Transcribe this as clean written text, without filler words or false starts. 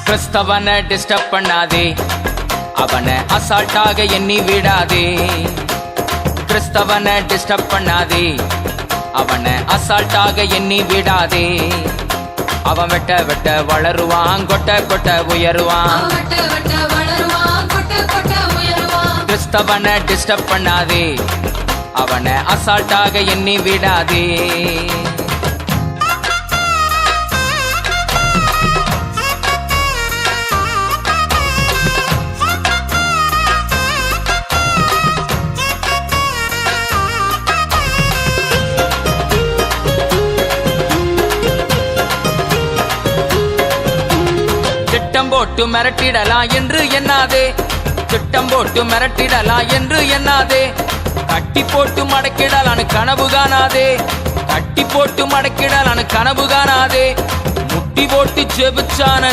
கிறிஸ்தவனை disturb பண்ணாதே, அவனை அசால்ட்டாக எண்ணி விடாதே. கிறிஸ்தவனை டிஸ்டர்ப் பண்ணாதே, அவனை அசால்ட்டாக எண்ணி விடாதே. அவன் வெட்ட வெட்ட வளருவான், கொட்ட கொட்ட உயருவான். கிறிஸ்தவனை டிஸ்டர்ப் பண்ணாதே, அவனை அசால்ட்டாக எண்ணி விடாதே. திட்டம் போட்டு மிரட்டிடலாம் என்று எண்ணாதே, திட்டம் போட்டு மிரட்டிடலாம் என்று எண்ணாதே. கட்டி போட்டு மடக்கிடலான்னு கனவு காணாதே, கட்டி போட்டு மடக்கிடலான்னு கனவு காணாதே. முட்டி போட்டு ஜெபிச்சான